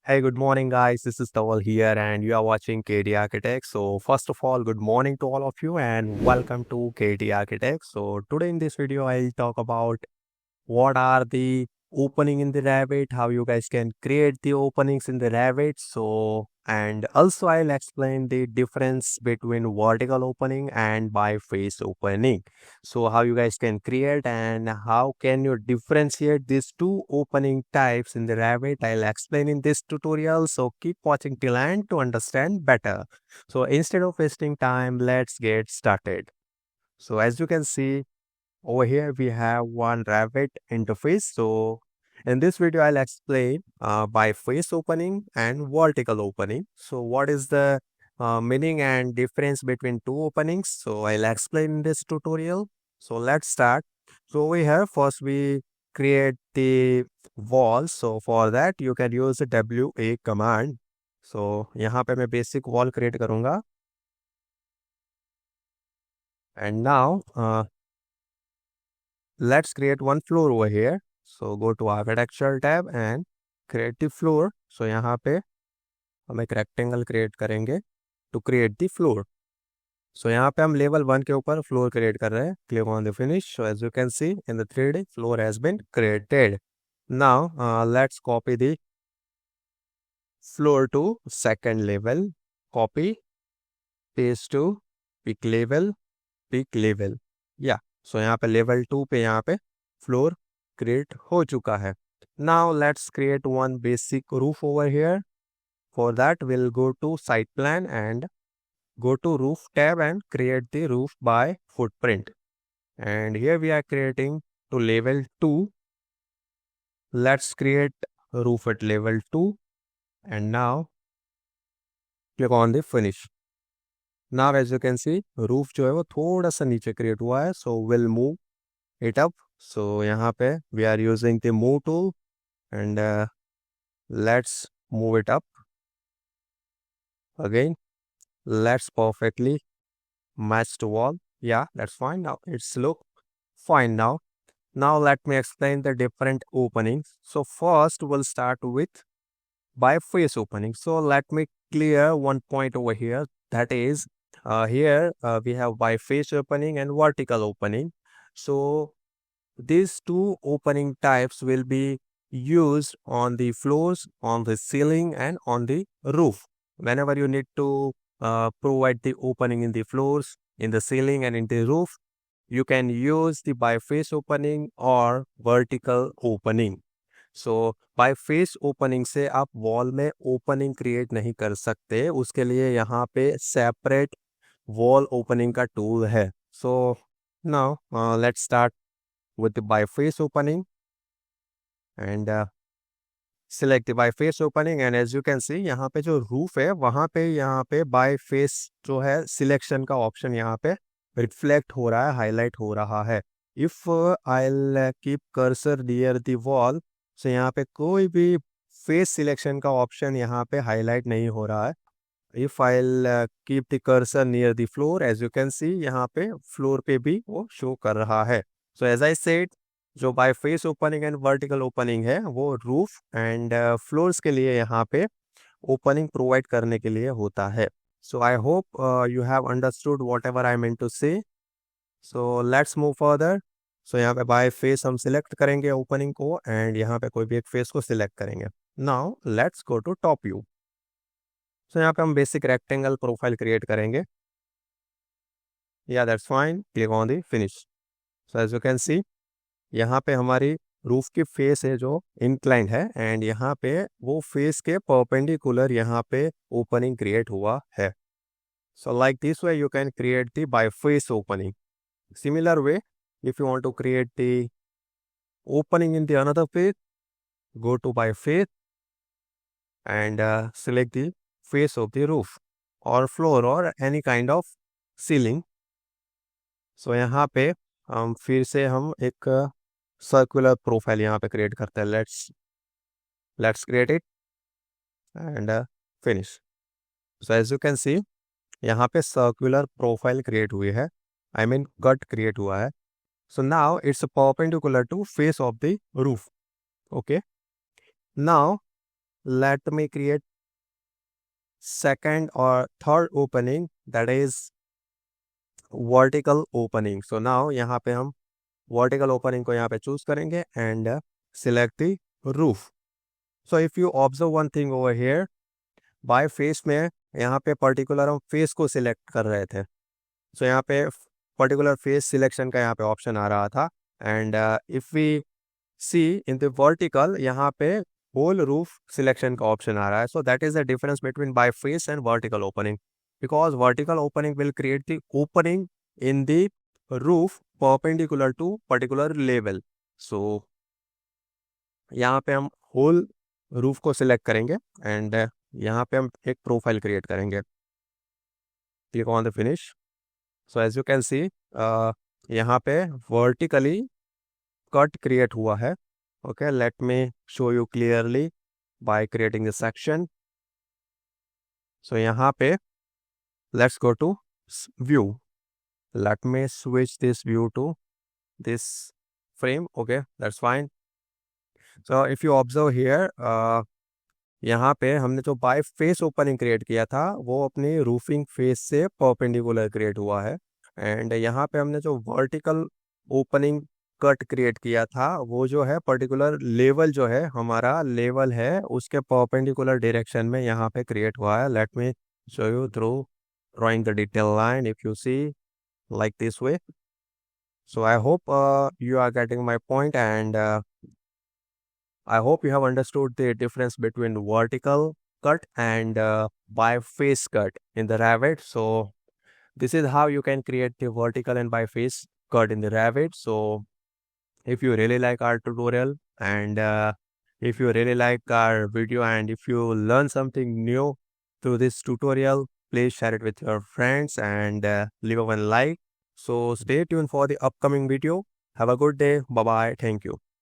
Hey, good morning, guys. This is Tawal here, and you are watching KD Architects. So, first of all, good morning to all of you, and welcome to KD Architects. So, today in this video, I'll talk about what are the opening in the Revit, how you guys can create the openings in the Revit. So, and also I'll explain the difference between vertical opening and biface opening. So how you guys can create and how can you differentiate these two opening types in the Revit, I'll explain in this tutorial. So keep watching till end to understand better. So instead of wasting time, let's get started. So as you can see, over here we have one Revit interface. So in this video, I'll explain biface opening and vertical opening. So what is the meaning and difference between two openings? So I'll explain in this tutorial. So let's start. So over here, first we create the wall. So for that, you can use the WA command. So यहाँ पे मैं basic wall create करूँगा. And now let's create one floor over here. So go to architecture tab and create the floor. So यहाँ पे हम एक rectangle create करेंगे to create the floor. So यहाँ पे हम level 1 के ऊपर floor create कर रहे हैं. Click on the finish. So as you can see in the 3D floor has been created. Now let's copy the floor to second level. Copy, paste to peak level, peak level. Yeah. So यहाँ पे level 2 पे यहाँ पे floor create हो चुका है. Now let's create one basic roof over here. For that we'll go to site plan and go to roof tab and create the roof by footprint. And here we are creating to level 2. Let's create roof at level 2 and now click on the finish. Now as you can see roof जो है वो थोड़ा सा नीचे create हुआ है. So we'll move it up. So यहाँ पे we are using the move tool and let's move it up again. Let's perfectly match the wall. Yeah, that's fine. Now it's look fine now. Now let me explain the different openings. So first we'll start with biface opening. So let me clear one point over here. That is here we have biface opening and vertical opening. So these two opening types will be used on the floors, on the ceiling and on the roof. Whenever you need to provide the opening in the floors, in the ceiling and in the roof, you can use the biface opening or vertical opening. So biface opening से आप wall में opening create नहीं कर सकते, उसके लिए यहाँ पे separate wall opening का tool है. So now let's start with the biface opening and select the biface opening and as you can see यहाँ पे जो roof है वहाँ पे biface जो है selection का option यहाँ पे reflect हो रहा है, highlight हो रहा है. If I'll keep cursor near the wall, so यहाँ पे कोई भी face selection का option यहाँ पे highlight नहीं हो रहा है. If I'll keep the cursor near the floor, as you can see यहाँ पे floor पे भी वो show कर रहा है. So as I said, जो biface opening and vertical opening है वो roof and floors के लिए यहाँ पे opening provide करने के लिए होता है. So I hope you have understood whatever I meant to say. So let's move further. So यहाँ पे biface हम select करेंगे opening को and यहाँ पे कोई भी एक face को select करेंगे. Now let's go to top view. So यहाँ पे हम basic rectangle profile create करेंगे. Yeah, that's fine. Click on the finish. So as you can see, यहाँ पे हमारी रूफ की फेस है जो इंक्लाइंड है एंड यहाँ पे वो फेस के परपेंडिकुलर यहाँ पे ओपनिंग क्रिएट हुआ है. So like this way you can create the biface opening. Similar way if you want to create the opening in the another face, go to biface and select the face of the roof or floor or any kind of ceiling. So यहाँ पे हम फिर से हम एक circular profile यहाँ पे create करते हैं. Let's create it and finish. So as you can see यहाँ पे सर्कुलर प्रोफाइल क्रिएट हुई है, आई मीन कट क्रिएट हुआ है. So now it's perpendicular to face of the roof. Okay, now let me create second or third opening, that is vertical opening. So now यहाँ पे हम vertical opening को यहाँ पे choose करेंगे and select the roof. So if you observe one thing over here, by face में यहाँ पे particular हम face को select कर रहे थे. So यहाँ पे particular face selection का यहाँ पे option आ रहा था and if we see in the vertical यहाँ पे whole roof selection का option आ रहा है. So that is the difference between by face and vertical opening, because vertical opening will create the opening in the roof perpendicular to particular level. So यहाँ पे हम whole roof को select करेंगे and यहाँ पे हम एक profile create करेंगे. Click on the finish. So as you can see यहाँ पे vertically cut create हुआ है. Okay, let me show you clearly by creating the section. So यहाँ पे let's go to view. Let me switch this view to this frame. Okay, that's fine. So if you observe here यहाँ पे हमने जो by face opening create किया था वो अपनी रूफिंग फेस से परपेंडिकुलर क्रिएट हुआ है एंड यहाँ पे हमने जो वर्टिकल ओपनिंग कट क्रिएट किया था वो जो है पर्टिकुलर लेवल जो है हमारा लेवल है उसके परपेंडिकुलर डायरेक्शन में यहाँ पे क्रिएट हुआ है. Let me show you through drawing the detail line if you see like this way. So I hope you are getting my point and I hope you have understood the difference between vertical cut and biface cut in the Revit. So this is how you can create the vertical and biface cut in the Revit. So if you really like our tutorial and if you really like our video and if you learn something new through this tutorial, please share it with your friends and leave a one like. So stay tuned for the upcoming video. Have a good day. Bye bye. Thank you.